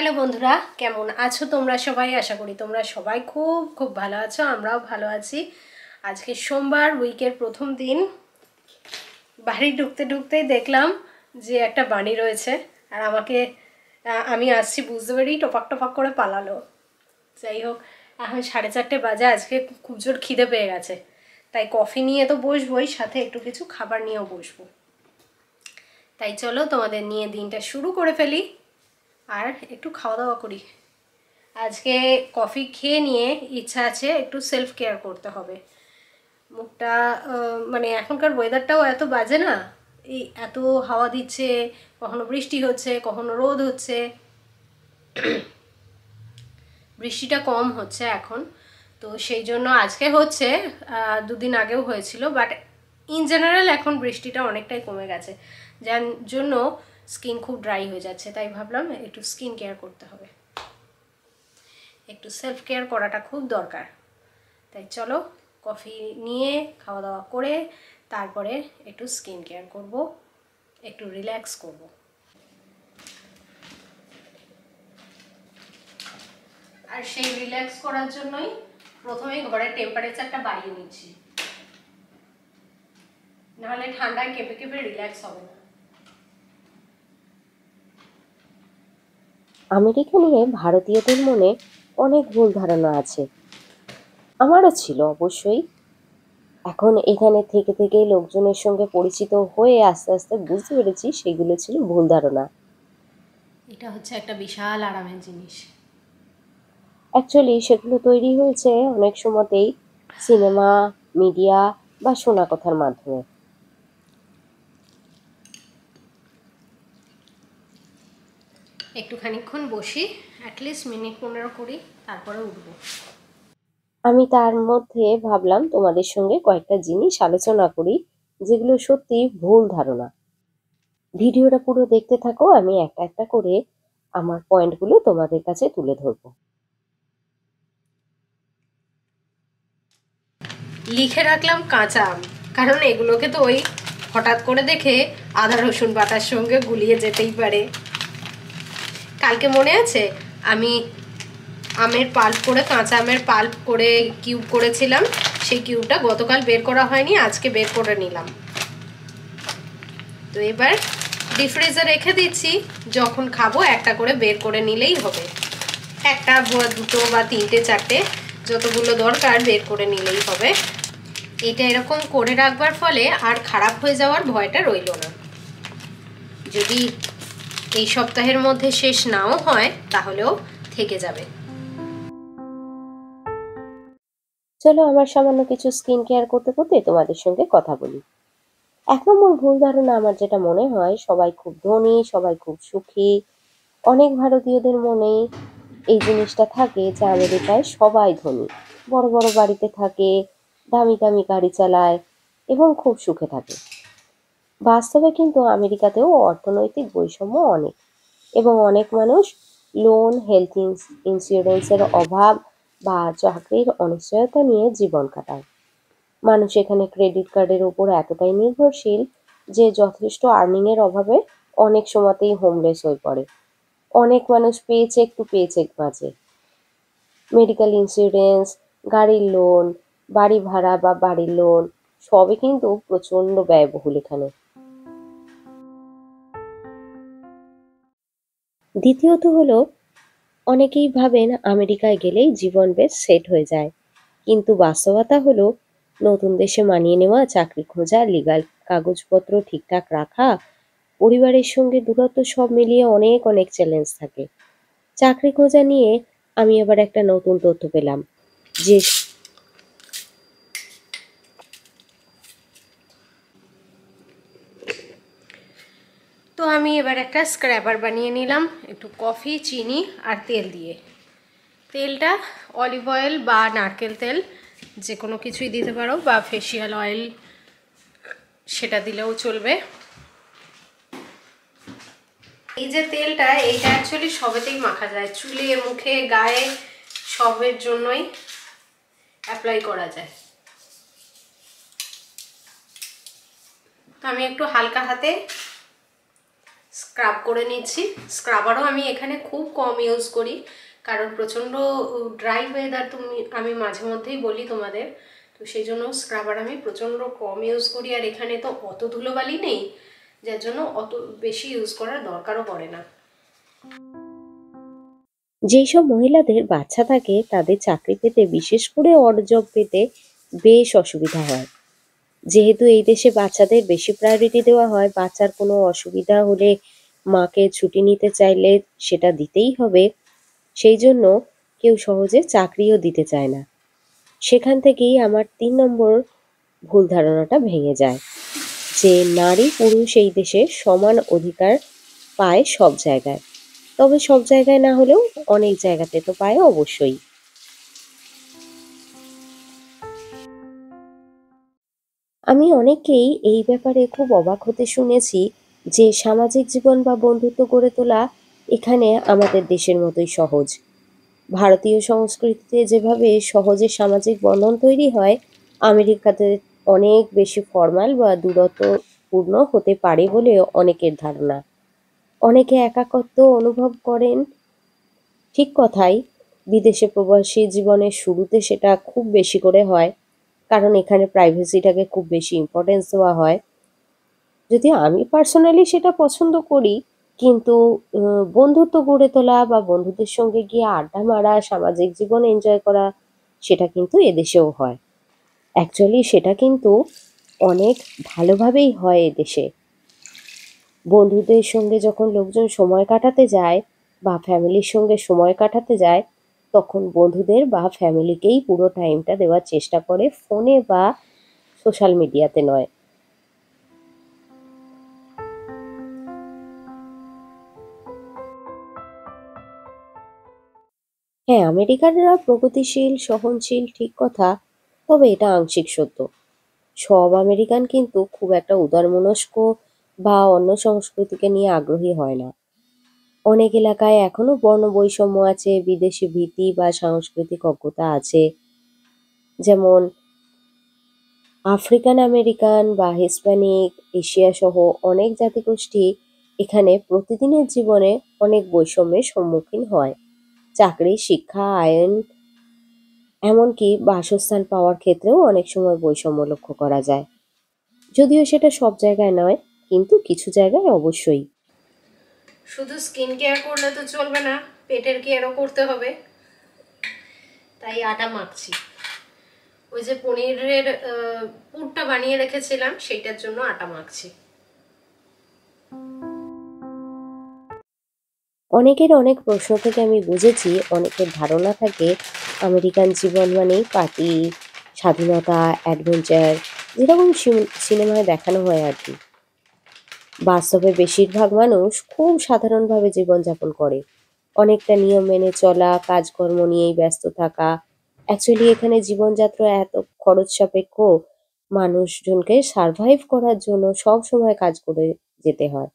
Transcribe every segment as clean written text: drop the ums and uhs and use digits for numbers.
Hello বন্ধুরা, কেমন আছো তোমরা সবাই? আশা করি তোমরা সবাই খুব খুব ভালো আছো। আমরাও ভালো আছি। আজকে সোমবার, উইকের প্রথম দিন। বাড়ি ঢুকতে ঢুকতেই দেখলাম যে একটা বাণী রয়েছে, আর আমি আসছি বুঝতে পারি টপাক টপাক করে পালালো। যাই হোক, এখন 4:30 বাজে। আজকে খুব জোর খিদে পেয়ে গেছে, তাই কফি নিয়ে তো বসবোই, সাথে একটু কিছু খাবার নিয়েও বসবো। তাই চলো তোমাদের নিয়ে দিনটা শুরু করে ফেলি আর একটু খাওয়া দাওয়া করি। আজকে কফি খেয়ে নিয়ে ইচ্ছা আছে একটু সেলফ কেয়ার করতে হবে। মুখটা মানে এখনকার ওয়েদারটাও এত বাজে না, এই এত হাওয়া দিচ্ছে, কখনো বৃষ্টি হচ্ছে, কখনো রোদ হচ্ছে। বৃষ্টিটা কম হচ্ছে এখন, তো সেই জন্য আজকে হচ্ছে, দুদিন আগেও হয়েছিল, বাট ইন জেনারেল এখন বৃষ্টিটা অনেকটাই কমে গেছে, যার জন্য স্কিন খুব ড্রাই হয়ে যাচ্ছে। তাই ভাবলাম একটু স্কিন কেয়ার করতে হবে, একটু সেলফ কেয়ার করাটা খুব দরকার। তাই চলো কফি নিয়ে খাওয়া দাওয়া করে তারপরে একটু স্কিন কেয়ার করব, একটু রিল্যাক্স করব। আর সেই রিল্যাক্স করার জন্যই প্রথমে ঘরের টেম্পারেচারটা বাড়িয়ে নিচ্ছি, নাহলে ঠান্ডায় কেঁপে কেঁপে রিল্যাক্স হবে না। আমেরিকা নিয়ে ভারতীয়দের মনে অনেক ভুল ধারণা আছে। আমারও ছিল অবশ্যই। এখন এখানে থেকে থেকেই লোকজনের সঙ্গে পরিচিত হয়ে আস্তে আস্তে বুঝতে পেরেছি সেগুলো ছিল ভুল ধারণা। এটা হচ্ছে একটা বিশাল আরামের জিনিস। অ্যাকচুয়ালি সেগুলো তৈরি হয়েছে অনেক সময়তেই সিনেমা, মিডিয়া বা শোনা কথার মাধ্যমে। একটু খানিকক্ষণ বসি, অ্যাটলিস্ট মিনিট 15 করি, তারপরে উঠবো। আমি তার মধ্যে ভাবলাম তোমাদের সঙ্গে কয়েকটা জিনিস আলোচনা করি যেগুলো সত্যি ভুল ধারণা। ভিডিওটা পুরো দেখতে থাকো, আমি একটা একটা করে আমার পয়েন্টগুলো তোমাদের কাছে তুলে ধরবো। লিখে রাখলাম কাঁচা আম, কারণ এগুলোকে তো ওই হঠাৎ করে দেখে আদা রসুন বাটার সঙ্গে গুলিয়ে যেতেই পারে। কালকে মনে আছে আমি আমের পাল্প করে, কাঁচা আমের পাল্প করে কিউব করেছিলাম, সেই কিউবটা গতকাল বের করা হয়নি, আজকে বের করে নিলাম। তো এবার ডিপ ফ্রিজে রেখে দিচ্ছি, যখন খাবো একটা করে বের করে নিলেই হবে। একটা দুটো বা তিনটে চারটে যতগুলো দরকার বের করে নিলেই হবে। এটা এরকম করে রাখবার ফলে আর খারাপ হয়ে যাওয়ার ভয়টা রইল না। যদি এই সপ্তাহের মধ্যে শেষ নাও হয় তাহলেও থেকে যাবে। চলো আমার সামান্য কিছু স্কিন কেয়ার করতে করতে তোমাদের সঙ্গে কথা বলি। 1 নম্বর ভুল ধারণা আমার যেটা মনে হয়, সবাই খুব ধনী, সবাই খুব সুখী। অনেক ভারতীয়দের মনে এই জিনিসটা থাকে যে আমেরিকায় সবাই ধনী, বড় বড় বাড়িতে থাকে, দামি দামি গাড়ি চালায় এবং খুব সুখে থাকে। বাস্তবে কিন্তু আমেরিকাতেও অর্থনৈতিক বৈষম্য অনেক, এবং অনেক মানুষ লোন, হেলথ ইন্স্যুরেন্সের অভাব বা চাকরির অনিশ্চয়তা নিয়ে জীবন কাটায়। মানুষ এখানে ক্রেডিট কার্ডের উপর এতটাই নির্ভরশীল যে যথেষ্ট আর্নিং এর অভাবে অনেক সময়তেই হোমলেস হয়ে পড়ে। অনেক মানুষ পেচেক টু পেচেক বাঁচে। মেডিকেল ইন্স্যুরেন্স, গাড়ির লোন, বাড়ি ভাড়া বা বাড়ির লোন সবই কিন্তু প্রচন্ড ব্যয়বহুল এখানে। দ্বিতীয়ত হলো, অনেকেই ভাবেন আমেরিকায় গেলেই জীবন বেশ সেট হয়ে যায়, কিন্তু বাস্তবতা হলো নতুন দেশে মানিয়ে নেওয়া, চাকরি খোঁজা, লিগাল কাগজপত্র ঠিকঠাক রাখা, পরিবারের সঙ্গে দূরত্ব সব মিলিয়ে অনেক অনেক চ্যালেঞ্জ থাকে। চাকরি খোঁজা নিয়ে আমি আবার একটা নতুন তথ্য পেলাম যে তো আমি এবার একটা স্ক্র্যাবার বানিয়ে নিলাম, একটু কফি, চিনি আর তেল দিয়ে। তেলটা অলিভ অয়েল বা নারকেল তেল যে কোনো কিছুই দিতে পারো, বা ফেসিয়াল অয়েল সেটা দিলেও চলবে। এই যে তেলটা, এইটা অ্যাকচুয়ালি সবেতেই মাখা যায়, চুলে, মুখে, গায়ে, সবের জন্যই অ্যাপ্লাই করা যায়। তো আমি একটু হালকা হাতে স্ক্রাব করে নিচ্ছি। স্ক্রাবারও আমি এখানে খুব কম ইউজ করি, কারণ প্রচণ্ড ড্রাই ওয়েদার আমি মাঝে মধ্যেই বলি তোমাদের, তো সেই জন্য স্ক্রাবার আমি প্রচণ্ড কম ইউজ করি। আর এখানে তো অত ধুলোবালি নেই, যার জন্য অত বেশি ইউজ করার দরকারও পড়ে না। যেসব মহিলাদের বাচ্চা থাকে তাদের চাকরি পেতে, বিশেষ করে অড জব পেতে বেশ অসুবিধা হয়। যেহেতু এই দেশে বাচ্চাদের বেশি প্রায়োরিটি দেওয়া হয়, বাচ্চার কোনো অসুবিধা হলে মাকে ছুটি নিতে চাইলে সেটা দিতেই হবে, সেই জন্য কেউ সহজে চাকরিও দিতে চায় না। সেখান থেকেই আমার ৩ নম্বর ভুল ধারণাটা ভেঙে যায় যে নারী পুরুষ এই দেশে সমান অধিকার পায় সব জায়গায়। তবে সব জায়গায় না হলেও অনেক জায়গাতে তো পায় অবশ্যই। আমি অনেককেই এই ব্যাপারে খুব অবাক হতে শুনেছি যে সামাজিক জীবন বা বন্ধুত্ব গড়ে তোলা এখানে আমাদের দেশের মতোই সহজ। ভারতীয় সংস্কৃতিতে যেভাবে সহজে সামাজিক বন্ধন তৈরি হয়, আমেরিকাতে অনেক বেশি ফর্মাল বা দূরত্বপূর্ণ হতে পারে বলে অনেকের ধারণা। অনেকে একাকিত্ব অনুভব করেন, ঠিক কথাই। বিদেশে প্রবাসী জীবনের শুরুতে সেটা খুব বেশি করে হয়, কারণ এখানে প্রাইভেসিটাকে খুব বেশি ইম্পর্টেন্স দেওয়া হয়। যদিও আমি পার্সোনালি সেটা পছন্দ করি, কিন্তু বন্ধুত্ব গড়ে তোলা বা বন্ধুদের সঙ্গে গিয়ে আড্ডা মারা, সামাজিক জীবন এনজয় করা, সেটা কিন্তু এদেশেও হয়। অ্যাকচুয়ালি সেটা কিন্তু অনেক ভালোভাবেই হয় এদেশে। বন্ধুদের সঙ্গে যখন লোকজন সময় কাটাতে যায় বা ফ্যামিলির সঙ্গে সময় কাটাতে যায়, তখন বন্ধুদের বা ফ্যামিলিকেই পুরো টাইমটা দেওয়ার চেষ্টা করে, ফোনে বা সোশ্যাল মিডিয়াতে নয়। হ্যাঁ, আমেরিকানরা প্রগতিশীল, সহনশীল, ঠিক কথা। তবে এটা আংশিক সত্য। সব আমেরিকান কিন্তু খুব একটা উদারমনস্ক বা অন্য সংস্কৃতিকে নিয়ে আগ্রহী হয় না। অনেক এলাকায় এখনো বর্ণ বৈষম্য আছে, বিদেশি ভীতি বা সাংস্কৃতিক অজ্ঞতা আছে। যেমন আফ্রিকান আমেরিকান বা হিস্প্যানিক, এশিয়া সহ অনেক জাতিগোষ্ঠী এখানে প্রতিদিনের জীবনে অনেক বৈষম্যের সম্মুখীন হয়। চাকরি, শিক্ষা, আইন, এমনকি বাসস্থান পাওয়ার ক্ষেত্রেও অনেক সময় বৈষম্য লক্ষ্য করা যায়। যদিও সেটা সব জায়গায় নয়, কিন্তু কিছু জায়গায় অবশ্যই। শুধু স্কিন কেয়ার করলে তো চলবে না, পেটের কেয়ারও করতে হবে। তাই আটা মাখছি। ওই যে পনিরের পুরটা বানিয়ে রেখেছিলাম, সেইটার জন্য আটা মাখছি। অনেকের অনেক প্রশ্ন থেকে আমি বুঝেছি, অনেকের ধারণা থাকে আমেরিকান জীবন মানেই পার্টি, স্বাধীনতা, অ্যাডভেঞ্চার, যেরকম সিনেমায় দেখানো হয় আর কি। বাস্তবে বেশিরভাগ মানুষ খুব সাধারণভাবে জীবনযাপন করে। অনেকটা নিয়ম মেনে চলা, কাজকর্ম নিয়েই ব্যস্ত থাকা। অ্যাকচুয়ালি এখানে জীবনযাত্রা এত খরচ সাপেক্ষ, মানুষজনকে সারভাইভ করার জন্য সবসময় কাজ করে যেতে হয়।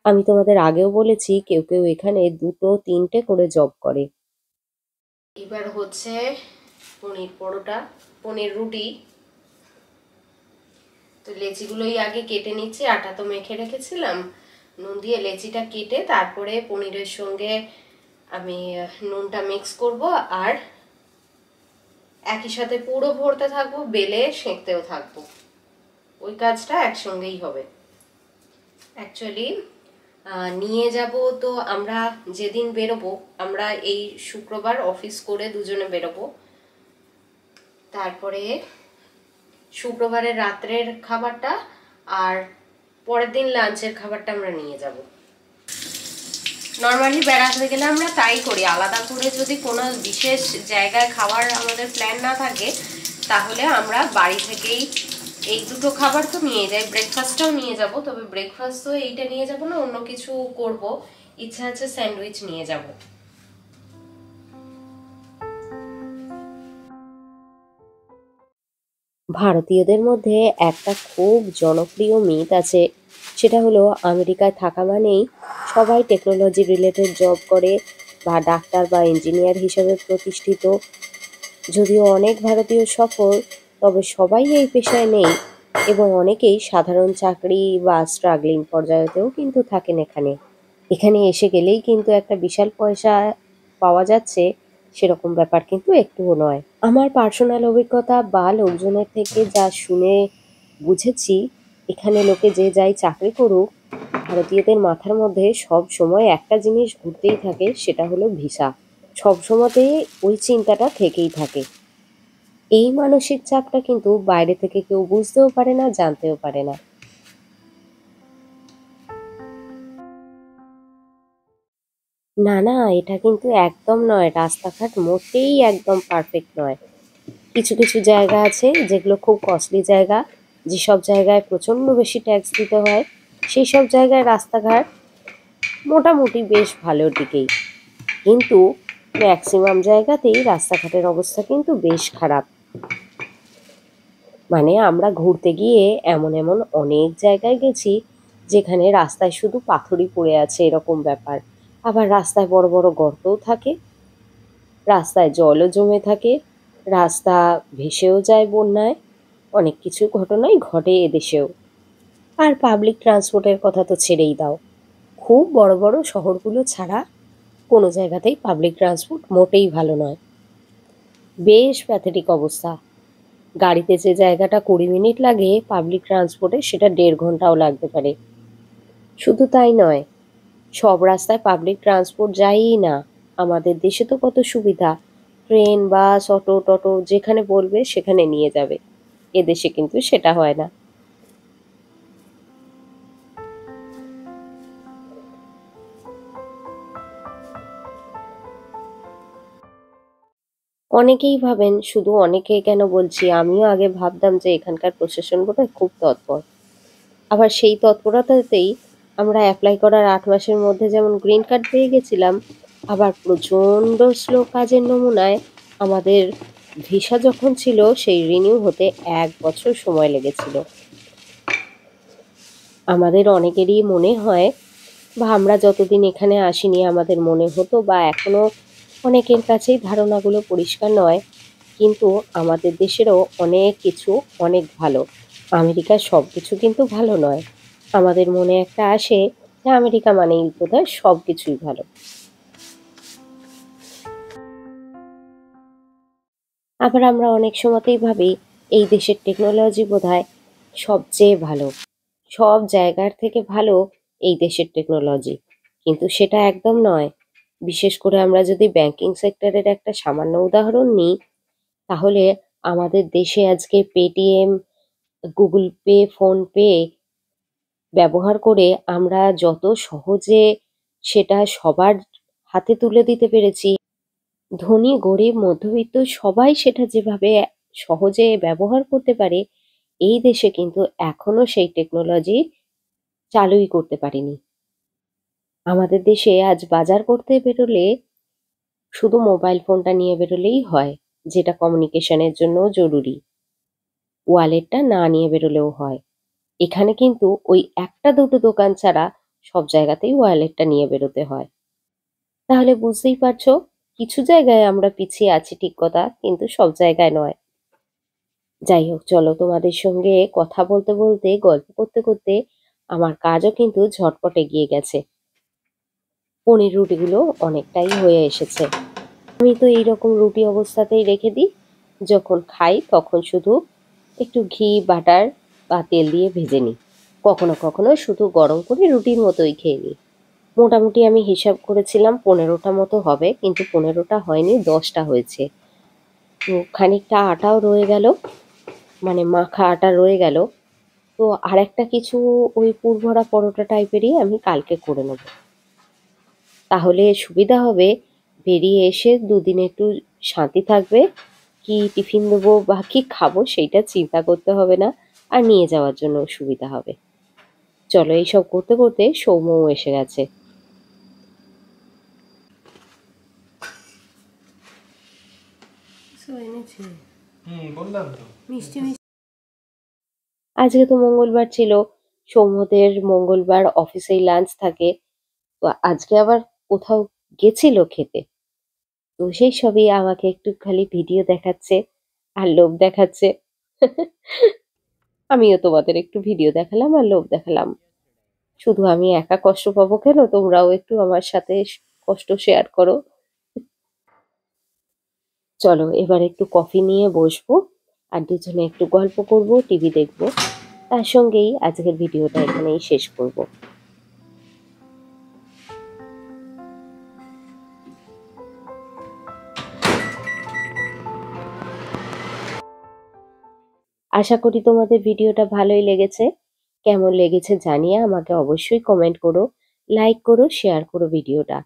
আমি তোমাদের আগেও বলেছি, কেউ কেউ এখানে ২টো ৩টে করে জব করে। এবার হচ্ছে পনির পরোটা, পনির রুটি। তো লেচিগুলোই আগে কেটে নিচ্ছি, আটা তো মেখে রেখেছিলাম। নুন দিয়ে লেচিটা কেটে তারপরে পনিরের সঙ্গে আমি নুনটা মিক্স করব, আর একই সাথে পুরো ভরতে থাকবো, বেলে সেঁকতেও থাকবো। ওই কাজটা একসঙ্গেই হবে। অ্যাকচুয়ালি নিয়ে যাব তো আমরা, যেদিন বেরোবো আমরা এই শুক্রবার অফিস করে দুজনে বেরোবো। তারপরে শুক্রবারের রাত্রের খাবারটা আর পরের দিন লাঞ্চের খাবারটা আমরা নিয়ে যাব। নর্মালি বেড়াতে গেলে আমরা তাই করি, আলাদা করে যদি কোনো বিশেষ জায়গায় খাওয়ার আমাদের প্ল্যান না থাকে, তাহলে আমরা বাড়ি থেকেই এই দুটো খাবার তো নিয়ে যাই। ব্রেকফাস্টটাও নিয়ে যাব, তবে ব্রেকফাস্ট তো এইটা নিয়ে যাব না, অন্য কিছু করব। ইচ্ছা আছে স্যান্ডউইচ নিয়ে যাব। ভারতীয়দের মধ্যে একটা খুব জনপ্রিয় মিথ আছে, সেটা হলো আমেরিকায় থাকা মানেই সবাই টেকনোলজি রিলেটেড জব করে বা ডাক্তার বা ইঞ্জিনিয়ার হিসেবে প্রতিষ্ঠিত। যদিও অনেক ভারতীয় সফল, তবে সবাই এই পেশায় নেই। এবং অনেকেই সাধারণ চাকরি বা স্ট্রাগলিং পর্যায়েতেও কিন্তু থাকেন এখানে। এখানে এসে গেলেই কিন্তু একটা বিশাল পয়সা পাওয়া যাচ্ছে সেরকম ব্যাপার কিন্তু একটুও নয়। আমার পার্সোনাল অভিজ্ঞতা বা লোকজনের থেকে যা শুনে বুঝেছি, এখানে লোকে যে যাই চাকরি করুক, ভারতীয়দের মাথার মধ্যে সব সময় একটা জিনিস ঘুরতেই থাকে, সেটা হলো ভিসা। সব সময়তেই ওই চিন্তাটা থেকেই থাকে। এই মানসিক চাপটা কিন্তু বাইরে থেকে কেউ বুঝতেও পারে না, জানতেও পারে না। না, না, এটা কিন্তু একদম নয়। রাস্তাঘাট মোটেই একদম পারফেক্ট নয়। কিছু, কিছু জায়গা আছে যেগুলো খুব কস্টলি জায়গা, যেসব জায়গায় প্রচণ্ড বেশি ট্যাক্স দিতে হয়, সেইসব জায়গায় রাস্তাঘাট মোটামুটি বেশ ভালোর দিকেই। কিন্তু ম্যাক্সিমাম জায়গাতেই রাস্তাঘাটের অবস্থা কিন্তু বেশ খারাপ। মানে আমরা ঘুরতে গিয়ে এমন এমন অনেক জায়গায় গেছি যেখানে রাস্তায় শুধু পাথরই পড়ে আছে, এরকম ব্যাপার। আবার রাস্তায় বড় বড় গর্তও থাকে, রাস্তায় জলও জমে থাকে, রাস্তা ভেসেও যায় বন্যায়। অনেক কিছু ঘটনাই ঘটে এদেশেও। আর পাবলিক ট্রান্সপোর্টের কথা তো ছেড়েই দাও। খুব বড় বড় শহরগুলো ছাড়া কোনো জায়গাতেই পাবলিক ট্রান্সপোর্ট মোটেই ভালো নয়। বেশ প্যাথেটিক অবস্থা। গাড়িতে যে জায়গাটা ২০ মিনিট লাগে, পাবলিক ট্রান্সপোর্টে সেটা ১.৫ ঘন্টাও লাগতে পারে। শুধু তাই নয়, সব রাস্তায় পাবলিক ট্রান্সপোর্ট যায়ই না। আমাদের দেশে তো কত সুবিধা। ট্রেন, বাস, অটো, টটো যেখানে বলবে সেখানে নিয়ে যাবে। এদেশে কিন্তু সেটা হয় না। অনেকেই ভাবেন, শুধু অনেকেই কেন বলছি, আমিও আগে ভাবতাম যে এখানকার প্রশাসন বোধহয় খুব তৎপর। আবার সেই তৎপরতাতেই আমরা অ্যাপ্লাই করার ৮ মাসের মধ্যে যেমন গ্রিন কার্ড পেয়ে গেছিলাম, আবার প্রচণ্ড স্লো কাজের নমুনায় আমাদের ভিসা যখন ছিল সেই রিনিউ হতে ১ বছর সময় লেগেছিল। আমাদের অনেকেরই মনে হয়, বা আমরা যতদিন এখানে আসিনি আমাদের মনে হতো, বা এখনো অনেকের কাছেই ধারণাগুলো পরিষ্কার নয়, কিন্তু আমাদের দেশেরও অনেক কিছু অনেক ভালো। আমেরিকার সব কিছু কিন্তু ভালো নয়। আমাদের মনে একটা আসে যে আমেরিকা মানেই বোধহয় সব কিছুই ভালো। আবার আমরা অনেক সময়তেই ভাবি এই দেশের টেকনোলজি বোধহয় সবচেয়ে ভালো। সব জায়গার থেকে ভালো এই দেশের টেকনোলজি। কিন্তু সেটা একদম নয়। বিশেষ করে আমরা যদি ব্যাংকিং সেক্টরের একটা সামান্য উদাহরণ নিই, তাহলে আমাদের দেশে আজকে পেটিএম, গুগল পে, ফোনপে ব্যবহার করে আমরা যত সহজে সেটা সবার হাতে তুলে দিতে পেরেছি, ধনী, গরিব, মধ্যবিত্ত সবাই সেটা যেভাবে সহজে ব্যবহার করতে পারে, এই দেশে কিন্তু এখনো সেই টেকনোলজি চালুই করতে পারেনি। আমাদের দেশে আজ বাজার করতে বেরোলে শুধু মোবাইল ফোনটা নিয়ে বেরোলেই হয়, যেটা কমিউনিকেশনের জন্যও জরুরি। ওয়ালেটটা না নিয়ে বেরোলেও হয়। এখানে কিন্তু ওই একটা দুটো দোকান ছাড়া সব জায়গাতেই ওয়ালেটটা নিয়ে বেরোতে হয়। তাহলে বুঝতেই পারছো, কিছু জায়গায় আমরা পিছিয়ে আছি ঠিক কথা, কিন্তু সব জায়গায় নয়। যাই হোক, চলো, তোমাদের সঙ্গে কথা বলতে বলতে, গল্প করতে করতে আমার কাজও কিন্তু ঝটপট এগিয়ে গেছে। পনির রুটিগুলো অনেকটাই হয়ে এসেছে। আমি তো এইরকম রুটি অবস্থাতেই রেখে দিই। যখন খাই তখন শুধু একটু ঘি, বাটার বা তেল দিয়ে ভেজে নিই। কখনো কখনো শুধু গরম করে রুটির মতোই খেয়ে নিই। মোটামুটি আমি হিসাব করেছিলাম ১৫টা মতো হবে, কিন্তু ১৫টা হয়নি, ১০টা হয়েছে। তো খানিকটা আটাও রয়ে গেল, মানে মাখা আটা রয়ে গেল। তো আরেকটা কিছু ওই পুরভরা পরোটা টাইপেরই আমি কালকে করে নেব। তাহলে সুবিধা হবে, বেরিয়ে এসে দুদিন একটু শান্তি থাকবে। কি টিফিন দেবো বা কি খাবো সেইটা চিন্তা করতে হবে না, আর নিয়ে যাওয়ার জন্য সুবিধা হবে। চলো, এইসব করতে করতে সৌম্যও এসে গেছে। এনেছি বললাম তো। মিষ্টি মিষ্টি। আজকে তো মঙ্গলবার ছিল, সৌম্যদের মঙ্গলবার অফিসেই লাঞ্চ থাকে। তো আজকে আবার কোথাও গেছিল খেতে। তো সেই সবই আমাকে একটু খালি ভিডিও দেখাচ্ছে আর লোভ দেখাচ্ছে। আমিও তোমাদের একটু ভিডিও দেখালাম আর লোভ দেখালাম। শুধু আমি একা কষ্ট পাবো কেন, তোমরাও একটু আমার সাথে কষ্ট শেয়ার করো। চলো এবার একটু কফি নিয়ে বসবো আর দুজনে একটু গল্প করব, টিভি দেখবো। তার সঙ্গেই আজকের ভিডিওটা এখানেই শেষ করব। আশা করি তোমাদের ভিডিওটা ভালোই লেগেছে। কেমন লেগেছে জানিয়ে আমাকে অবশ্যই কমেন্ট করো, লাইক করো, শেয়ার করো ভিডিওটা।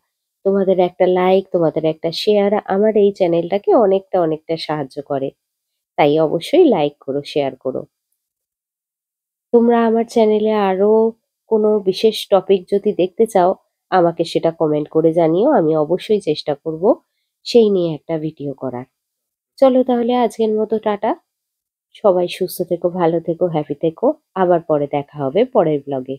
তোমাদের একটা লাইক, তোমাদের একটা শেয়ার আমার এই চ্যানেলটাকে অনেকটা অনেকটা সাহায্য করে। তাই অবশ্যই লাইক করো, শেয়ার করো। তোমরা আমার চ্যানেলে আরো কোনো বিশেষ টপিক যদি দেখতে চাও, আমাকে সেটা কমেন্ট করে জানিও। আমি অবশ্যই চেষ্টা করব সেই নিয়ে একটা ভিডিও করার। চলো তাহলে আজকের মতো টাটা। সবাই সুস্থ থেকো, ভালো থেকো, হ্যাপি থেকো। আবার পরে দেখা হবে পরের ব্লগে।